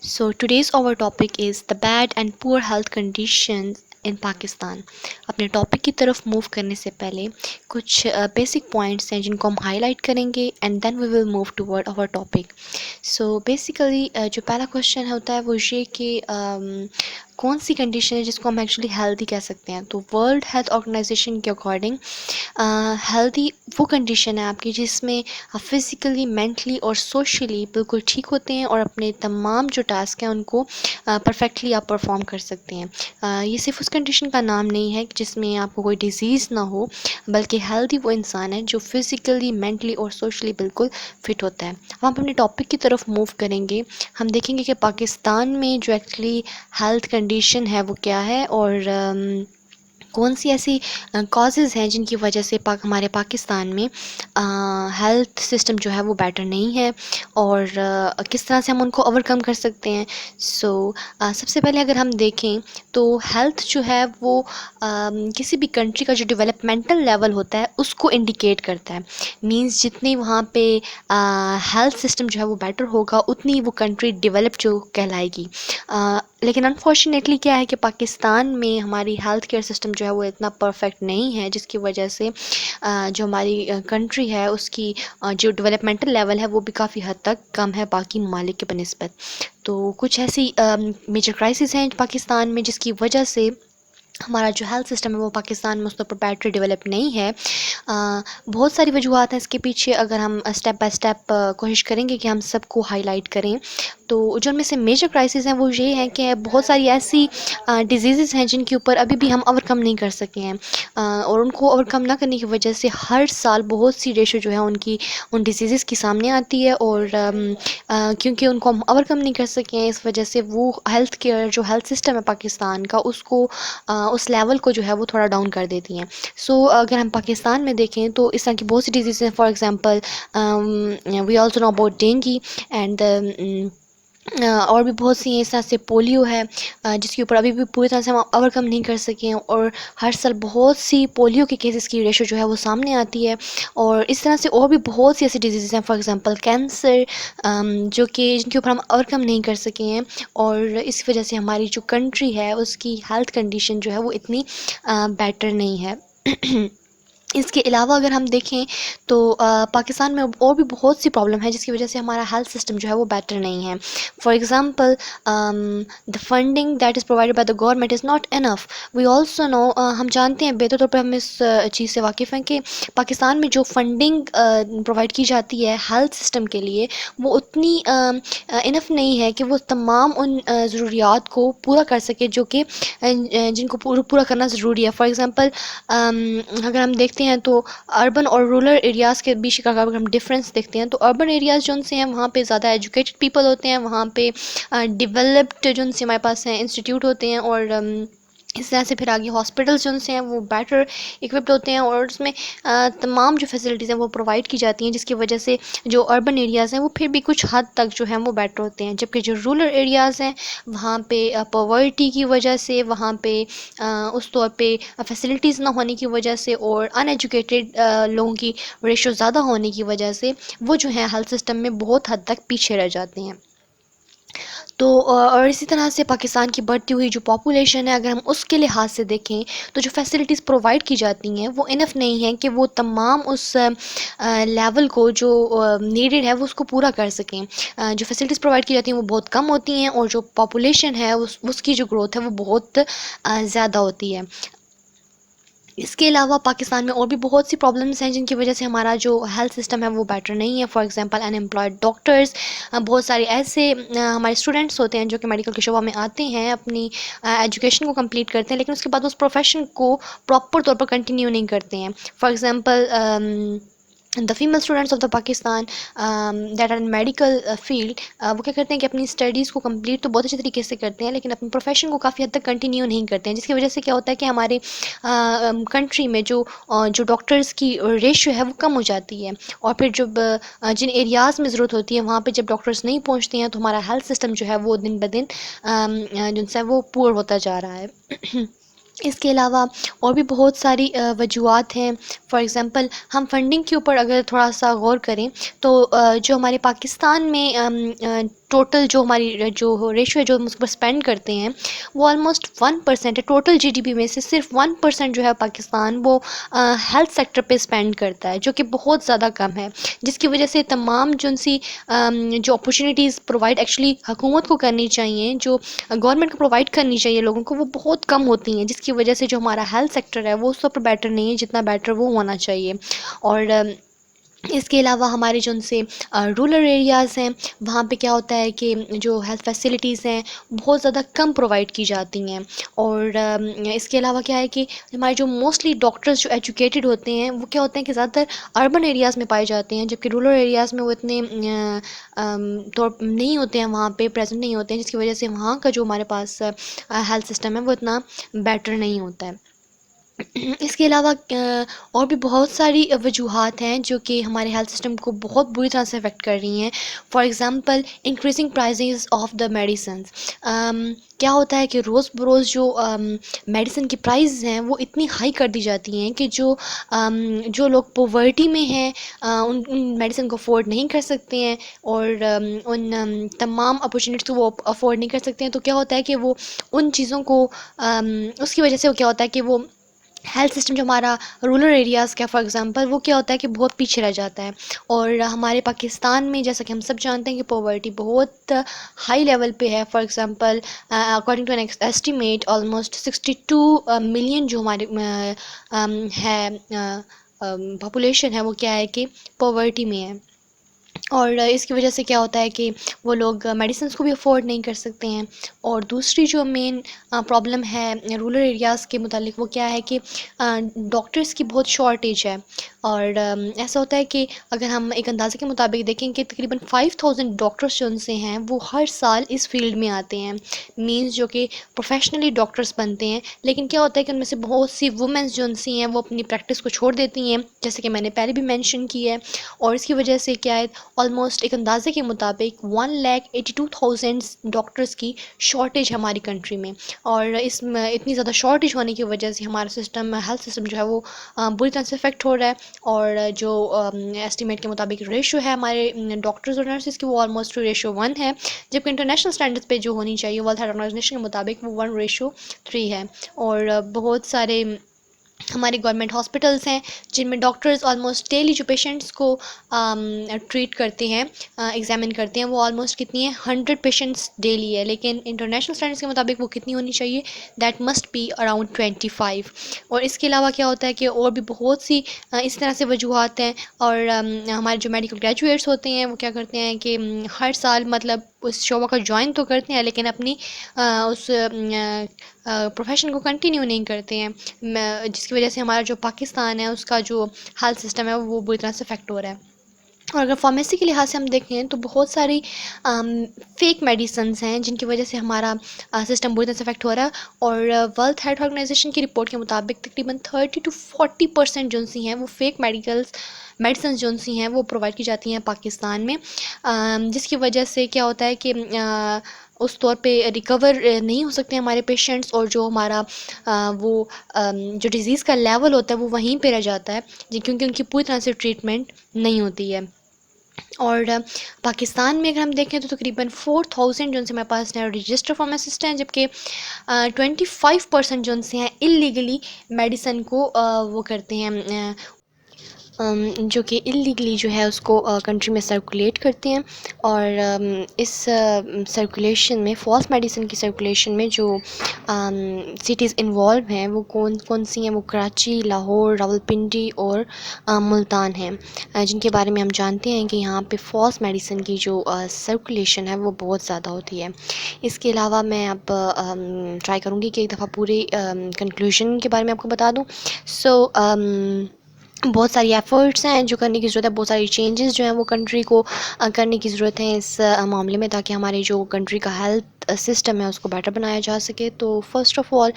So today's our topic is the bad and poor health conditions in Pakistan. اپنے topic کی طرف move کرنے سے پہلے کچھ بیسک پوائنٹس ہیں جن کو ہم ہائی لائٹ کریں گے and then we will move toward our topic. So basically جو پہلا کوشچن ہوتا ہے وہ یہ کہ کون سی کنڈیشن ہے جس کو ہم ایکچولی ہیلدی کہہ سکتے ہیں. تو ورلڈ ہیلتھ آرگنائزیشن کے اکارڈنگ ہیلدی وہ کنڈیشن ہے آپ کی جس میں آپ فزیکلی مینٹلی اور سوشلی بالکل ٹھیک ہوتے ہیں اور اپنے تمام جو ٹاسک ہیں ان کو پرفیکٹلی آپ پرفارم کر سکتے ہیں. یہ صرف اس کنڈیشن کا نام نہیں ہے جس میں آپ کو کوئی ڈیزیز نہ ہو، بلکہ ہیلدی وہ انسان ہے جو فزیکلی مینٹلی اور سوشلی بالکل فٹ ہوتا ہے. اب ہم اپنے ٹاپک کی طرف موو کریں گے. ہم دیکھیں گے کہ پاکستان میں جو ایکچولی ہیلتھ کنڈیشن ہے وہ کیا ہے اور کون سی ایسی کازز ہیں جن کی وجہ سے ہمارے پاکستان میں ہیلتھ سسٹم جو ہے وہ بیٹر نہیں ہے اور کس طرح سے ہم ان کو اوور کم کر سکتے ہیں. سو سب سے پہلے اگر ہم دیکھیں تو ہیلتھ جو ہے وہ کسی بھی کنٹری کا جو ڈیولپمنٹل لیول ہوتا ہے اس کو انڈیکیٹ کرتا ہے. مینس جتنی وہاں پہ ہیلتھ سسٹم جو ہے وہ بیٹر ہوگا اتنی وہ کنٹری ڈیولپ جو کہلائے گی. لیکن انفارچونیٹلی کیا ہے کہ پاکستان میں ہماری ہیلتھ کیئر سسٹم جو ہے وہ اتنا پرفیکٹ نہیں ہے، جس کی وجہ سے جو ہماری کنٹری ہے اس کی جو ڈیولپمنٹل لیول ہے وہ بھی کافی حد تک کم ہے باقی ممالک کے بنسبت. تو کچھ ایسی میجر کرائسس ہیں پاکستان میں جس کی وجہ سے ہمارا جو ہیلتھ سسٹم ہے وہ پاکستان میں اس پر بیٹر ڈیولپ نہیں ہے. بہت ساری وجوہات ہیں اس کے پیچھے. اگر ہم اسٹیپ بائی اسٹیپ کوشش کریں گے کہ ہم سب کو ہائی لائٹ کریں تو جو ان میں سے میجر کرائسس ہیں وہ یہ ہیں کہ بہت ساری ایسی ڈیزیزز ہیں جن کے اوپر ابھی بھی ہم اوور کم نہیں کر سکے ہیں اور ان کو اوور کم نہ کرنے کی وجہ سے ہر سال بہت سی ریشو جو ہے ان ڈیزیزز کی سامنے آتی ہے اور کیونکہ ان کو ہم اوور کم نہیں کر سکے ہیں اس وجہ سے وہ ہیلتھ کیئر جو ہیلتھ سسٹم ہے پاکستان کا اس کو اس لیول کو جو ہے وہ تھوڑا ڈاؤن کر دیتی ہیں. سو اگر ہم پاکستان میں دیکھیں تو اس طرح کی بہت سی ڈیزیز ہیں. For example we also know about dengue and اور بھی بہت سی ہیں. اس طرح سے پولیو ہے جس کے اوپر ابھی بھی پوری طرح سے ہم اوور کم نہیں کر سکے ہیں اور ہر سال بہت سی پولیو کے کیسز کی ریشو جو ہے وہ سامنے آتی ہے. اور اس طرح سے اور بھی بہت سی ایسی ڈیزیز ہیں. فار ایگزامپل کینسر جو کہ جن کے اوپر ہم اوور کم نہیں کر سکے ہیں اور اس وجہ سے ہماری جو کنٹری ہے اس کی ہیلتھ کنڈیشن جو ہے وہ اتنی بیٹر نہیں ہے. اس کے علاوہ اگر ہم دیکھیں تو پاکستان میں اور بھی بہت سی پرابلم ہے جس کی وجہ سے ہمارا ہیلتھ سسٹم جو ہے وہ بیٹر نہیں ہے. For example the funding that is provided by the government is not enough. We also know ہم جانتے ہیں بہتر طور پر ہم اس چیز سے واقف ہیں کہ پاکستان میں جو فنڈنگ پرووائڈ کی جاتی ہے ہیلتھ سسٹم کے لیے وہ اتنی انف نہیں ہے کہ وہ تمام ان ضروریات کو پورا کر سکے جو کہ جن کو پورا کرنا ضروری ہے. فار ایگزامپل اگر ہم دیکھتے ہیں تو اربن اور رورل ایریاز کے بیچ کا اگر ہم ڈفرینس دیکھتے ہیں تو اربن ایریاز جو ان سے ہیں وہاں پہ زیادہ ایجوکیٹڈ پیپل ہوتے ہیں، وہاں پہ ڈیولپڈ جو ان سے ہمارے پاس ہیں انسٹیٹیوٹ ہوتے ہیں اور اس طرح سے پھر آگے ہاسپٹلس جو ان سے ہیں وہ بیٹر اکوپڈ ہوتے ہیں اور اس میں تمام جو فیسلٹیز ہیں وہ پرووائڈ کی جاتی ہیں جس کی وجہ سے جو اربن ایریاز ہیں وہ پھر بھی کچھ حد تک جو ہیں وہ بیٹر ہوتے ہیں. جبکہ جو رورل ایریاز ہیں وہاں پہ پاورٹی کی وجہ سے، وہاں پہ اس طور پہ فیسلٹیز نہ ہونے کی وجہ سے اور ان ایجوکیٹڈ لوگوں کی ریشو زیادہ ہونے کی وجہ سے وہ جو ہیں ہیلتھ سسٹم میں بہت حد تک پیچھے رہ جاتے ہیں. تو اور اسی طرح سے پاکستان کی بڑھتی ہوئی جو پاپولیشن ہے اگر ہم اس کے لحاظ سے دیکھیں تو جو فیسلٹیز پرووائڈ کی جاتی ہیں وہ انف نہیں ہیں کہ وہ تمام اس لیول کو جو نیڈڈ ہے وہ اس کو پورا کر سکیں. جو فیسلٹیز پرووائڈ کی جاتی ہیں وہ بہت کم ہوتی ہیں اور جو پاپولیشن ہے اس کی جو گروتھ ہے وہ بہت زیادہ ہوتی ہے. اس کے علاوہ پاکستان میں اور بھی بہت سی پرابلمس ہیں جن کی وجہ سے ہمارا جو ہیلتھ سسٹم ہے وہ بیٹر نہیں ہے. For example unemployed doctors, بہت سارے ایسے ہمارے اسٹوڈنٹس ہوتے ہیں جو کہ میڈیکل کے شعبہ میں آتے ہیں، اپنی ایجوکیشن کو کمپلیٹ کرتے ہیں لیکن اس کے بعد اس پروفیشن کو پراپر طور پر کنٹینیو نہیں کرتے ہیں. For example the female students of the Pakistan that are in medical field وہ کیا کرتے ہیں کہ اپنی اسٹڈیز کو کمپلیٹ تو بہت اچھے طریقے سے کرتے ہیں لیکن اپنی پروفیشن کو کافی حد تک کنٹینیو نہیں کرتے ہیں، جس کی وجہ سے کیا ہوتا ہے کہ ہمارے کنٹری میں جو ڈاکٹرز کی ریشو ہے وہ کم ہو جاتی ہے اور پھر جب جن ایریاز میں ضرورت ہوتی ہے وہاں پہ جب ڈاکٹرز نہیں پہنچتے ہیں تو ہمارا ہیلتھ سسٹم جو ہے وہ دن بدن جن سے وہ پور ہوتا جا رہا ہے. اس کے علاوہ اور بھی بہت ساری وجوہات ہیں. فار ایگزامپل ہم فنڈنگ کے اوپر اگر تھوڑا سا غور کریں تو جو ہمارے پاکستان میں ٹوٹل جو ہماری جو ریشو ہے جو ہم اس پر اسپینڈ کرتے ہیں وہ آلموسٹ 1% ہے. ٹوٹل جی ڈی پی میں سے صرف 1% جو ہے پاکستان وہ ہیلتھ سیکٹر پہ اسپینڈ کرتا ہے، جو کہ بہت زیادہ کم ہے، جس کی وجہ سے تمام جو اپرچونیٹیز پرووائڈ ایکچولی حکومت کو کرنی چاہیے، جو گورنمنٹ کو پرووائڈ کرنی چاہیے لوگوں کو، وہ بہت کم ہوتی ہیں، جس کی وجہ سے جو ہمارا ہیلتھ سیکٹر ہے وہ اس وقت بیٹر نہیں ہے جتنا بیٹر وہ ہونا چاہیے. اور اس کے علاوہ ہمارے جو ان سے رورل ایریاز ہیں وہاں پہ کیا ہوتا ہے کہ جو ہیلتھ فیسلٹیز ہیں بہت زیادہ کم پرووائڈ کی جاتی ہیں. اور اس کے علاوہ کیا ہے کہ ہمارے جو موسٹلی ڈاکٹرز جو ایجوکیٹڈ ہوتے ہیں وہ کیا ہوتے ہیں کہ زیادہ تر اربن ایریاز میں پائے جاتے ہیں، جبکہ رورل ایریاز میں وہ اتنے نہیں ہوتے ہیں، وہاں پہ پریزنٹ نہیں ہوتے ہیں، جس کی وجہ سے وہاں کا جو ہمارے پاس ہیلتھ سسٹم ہے وہ اتنا بیٹر نہیں ہوتا ہے. اس کے علاوہ اور بھی بہت ساری وجوہات ہیں جو کہ ہمارے ہیلتھ سسٹم کو بہت بری طرح سے افیکٹ کر رہی ہیں. For example increasing prices of the medicines. کیا ہوتا ہے کہ روز بروز جو میڈیسن کی پرائز ہیں وہ اتنی ہائی کر دی جاتی ہیں کہ جو لوگ پوورٹی میں ہیں ان میڈیسن کو افورڈ نہیں کر سکتے ہیں، اور ان تمام اپرچونیٹیز کو وہ افورڈ نہیں کر سکتے ہیں. تو کیا ہوتا ہے کہ وہ ان چیزوں کو اس کی وجہ سے وہ کیا ہوتا ہے کہ وہ ہیلتھ سسٹم جو ہمارا رورل ایریاز کا فار ایگزامپل وہ کیا ہوتا ہے کہ بہت پیچھے رہ جاتا ہے. اور ہمارے پاکستان میں جیسا کہ ہم سب جانتے ہیں کہ پاورٹی بہت ہائی لیول پہ ہے. For example according to an estimate almost 62 million جو ہمارے ہے پاپولیشن ہے وہ کیا ہے کہ پاورٹی میں ہے. اور اس کی وجہ سے کیا ہوتا ہے کہ وہ لوگ میڈیسنس کو بھی افورڈ نہیں کر سکتے ہیں. اور دوسری جو مین پرابلم ہے رورل ایریاز کے متعلق وہ کیا ہے کہ ڈاکٹرس کی بہت شارٹیج ہے. اور ایسا ہوتا ہے کہ اگر ہم ایک اندازے کے مطابق دیکھیں کہ تقریباً 5000 ڈاکٹرس جو ان سے ہیں وہ ہر سال اس فیلڈ میں آتے ہیں، مینس جو کہ پروفیشنلی ڈاکٹرس بنتے ہیں. لیکن کیا ہوتا ہے کہ ان میں سے بہت سی وومنس جو ان سی ہیں وہ اپنی پریکٹس کو چھوڑ دیتی ہیں، جیسے کہ میں نے پہلے بھی مینشن کی ہے. اور اس کی وجہ سے کیا ہے آلموسٹ ایک اندازے کے مطابق 1,82,000 ڈاکٹرس کی شارٹیج ہماری کنٹری میں. اور اس میں اتنی زیادہ شارٹیج ہونے کی وجہ سے ہمارا سسٹم ہیلتھ سسٹم جو ہے وہ بری طرح سے افیکٹ ہو رہا ہے. اور جو ایسٹیمیٹ کے مطابق ریشو ہے ہمارے ڈاکٹرز اور نرسز کی وہ آلموسٹ ریشو 1 ہے، جبکہ انٹرنیشنل اسٹینڈرڈ پہ جو ہونی چاہیے ورلڈ ہیلتھ آرگنائزیشن کے مطابق وہ 1:3 ہے. اور بہت سارے ہمارے گورنمنٹ ہاسپٹلس ہیں جن میں ڈاکٹرز آلموسٹ ڈیلی جو پیشنٹس کو ٹریٹ کرتے ہیں ایگزامن کرتے ہیں وہ آلموسٹ کتنی ہے 100 پیشنٹس ڈیلی ہے. لیکن انٹرنیشنل اسٹینڈرڈس کے مطابق وہ کتنی ہونی چاہیے، دیٹ مسٹ بی اراؤنڈ 25. اور اس کے علاوہ کیا ہوتا ہے کہ اور بھی بہت سی اس طرح سے وجوہات ہیں. اور ہمارے جو میڈیکل گریجویٹس ہوتے ہیں وہ کیا کرتے ہیں کہ ہر سال مطلب اس شعبہ کا جوائن تو کرتے ہیں لیکن اپنی اس پروفیشن کو کنٹینیو نہیں کرتے ہیں، جس کی وجہ سے ہمارا جو پاکستان ہے اس کا جو ہیلتھ سسٹم ہے وہ بری طرح سے افیکٹ ہو رہا ہے. اور اگر فارمیسی کے لحاظ سے ہم دیکھیں تو بہت ساری فیک میڈیسنز ہیں جن کی وجہ سے ہمارا سسٹم بری طرح سے افیکٹ ہو رہا ہے. اور ورلڈ ہیلتھ آرگنائزیشن کی رپورٹ کے مطابق تقریباً 30-40% جو سی ہیں وہ فیک میڈیسنز جو سی ہیں وہ پرووائڈ کی جاتی ہیں پاکستان میں، جس کی وجہ سے کیا ہوتا ہے کہ اس طور پہ ریکور نہیں ہو سکتے ہمارے پیشنٹس. اور جو ہمارا وہ جو ڈیزیز کا لیول ہوتا ہے وہ وہیں پہ رہ جاتا ہے کیونکہ ان کی پوری طرح سے ٹریٹمنٹ نہیں ہوتی ہے. اور پاکستان میں اگر ہم دیکھیں تو تقریباً 4000 جو ان سے ہمارے پاس رجسٹر فارماسسٹ ہیں، جبکہ 25% جو ان سے ہیں اللیگلی میڈیسن کو وہ کرتے ہیں، جو کہ اللیگلی جو ہے اس کو کنٹری میں سرکولیٹ کرتے ہیں. اور اس سرکولیشن میں فالس میڈیسن کی سرکولیشن میں جو سٹیز انوالو ہیں وہ کون سی ہیں، وہ کراچی، لاہور، راولپنڈی اور ملتان ہیں، جن کے بارے میں ہم جانتے ہیں کہ یہاں پہ فالس میڈیسن کی جو سرکولیشن ہے وہ بہت زیادہ ہوتی ہے. اس کے علاوہ میں اب ٹرائی کروں گی کہ ایک دفعہ پوری کنکلوژن کے بارے میں آپ کو بتا دوں. سو بہت ساری ایفرٹس ہیں جو کرنے کی ضرورت ہے، بہت ساری چینجز جو ہیں وہ کنٹری کو کرنے کی ضرورت ہے اس معاملے میں، تاکہ ہمارے جو کنٹری کا ہیلتھ سسٹم ہے اس کو بیٹر بنایا جا سکے. تو فرسٹ آف آل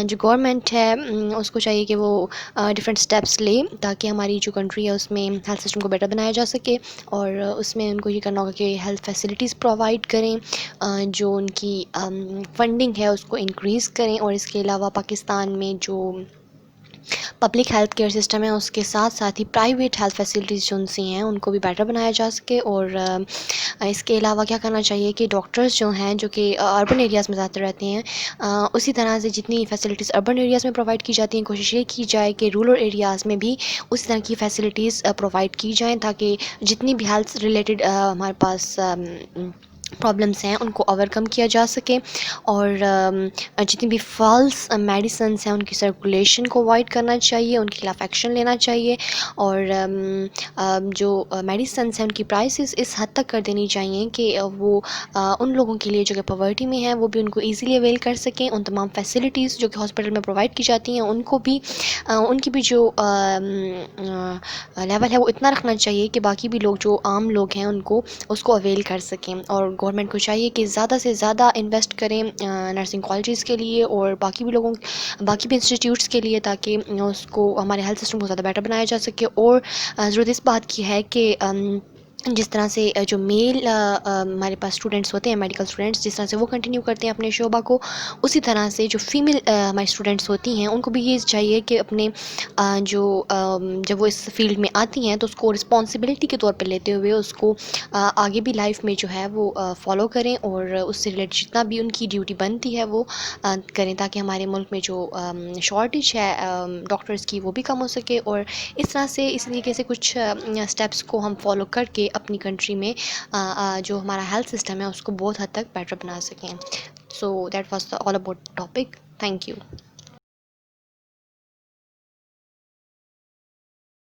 جو گورنمنٹ ہے اس کو چاہیے کہ وہ ڈفرینٹ اسٹیپس لے تاکہ ہماری جو کنٹری ہے اس میں ہیلتھ سسٹم کو بیٹر بنایا جا سکے. اور اس میں ان کو یہ کرنا ہوگا کہ ہیلتھ فیسلٹیز پرووائڈ کریں، جو ان کی فنڈنگ ہے اس کو انکریز کریں. اور اس کے علاوہ پاکستان میں جو پبلک ہیلتھ کیئر سسٹم ہے اس کے ساتھ ساتھ ہی پرائیویٹ ہیلتھ فیسلٹیز جو ان سے ہیں ان کو بھی بیٹر بنایا جا سکے. اور اس کے علاوہ کیا کرنا چاہیے کہ ڈاکٹرز جو ہیں جو کہ اربن ایریاز میں زیادہ رہتے ہیں اسی طرح سے جتنی فیسلٹیز اربن ایریاز میں پرووائڈ کی جاتی ہیں کوشش یہ کی جائے کہ رورل ایریاز میں بھی اسی طرح کی فیسلٹیز پرووائڈ کی جائیں تاکہ جتنی بھی ہیلتھ ریلیٹڈ ہمارے پاس پرابلمس ہیں ان کو اوور کم کیا جا سکے. اور جتنی بھی فالس میڈیسنس ہیں ان کی سرکولیشن کو اوائڈ کرنا چاہیے, ان کے خلاف ایکشن لینا چاہیے. اور جو میڈیسنس ہیں ان کی پرائسز اس حد تک کر دینی چاہیے کہ وہ ان لوگوں کے لیے جو کہ پاورٹی میں ہیں وہ بھی ان کو ایزیلی اویل کر سکیں. ان تمام فیسلٹیز جو کہ ہاسپٹل میں پرووائڈ کی جاتی ہیں ان کو بھی ان کی بھی جو لیول ہے وہ اتنا رکھنا چاہیے کہ باقی بھی لوگ جو عام لوگ ہیں ان کو اس کو اویل کر سکیں. اور گورنمنٹ کو چاہیے کہ زیادہ سے زیادہ انویسٹ کریں نرسنگ کالجز کے لیے اور باقی بھی انسٹیٹیوٹس کے لیے تاکہ اس کو ہمارے ہیلتھ سسٹم کو زیادہ بیٹر بنایا جا سکے. اور ضرورت اس بات کی ہے کہ جس طرح سے جو میل ہمارے پاس اسٹوڈنٹس ہوتے ہیں میڈیکل اسٹوڈنٹس جس طرح سے وہ کنٹینیو کرتے ہیں اپنے شعبہ کو, اسی طرح سے جو فیمیل ہماری اسٹوڈنٹس ہوتی ہیں ان کو بھی یہ چاہیے کہ اپنے جو جب وہ اس فیلڈ میں آتی ہیں تو اس کو رسپانسبلٹی کے طور پہ لیتے ہوئے اس کو آگے بھی لائف میں جو ہے وہ فالو کریں اور اس سے ریلیٹڈ جتنا بھی ان کی ڈیوٹی بنتی ہے وہ کریں تاکہ ہمارے ملک میں جو شارٹیج ہے ڈاکٹرز کی وہ بھی کم ہو سکے. اور اس طرح سے اس طریقے سے کچھ اسٹیپس کو ہم فالو کر کے اپنی کنٹری میں جو ہمارا ہیلتھ سسٹم ہے اس کو بہت حد تک بیٹر بنا سکیں. So that was all about topic. Thank you.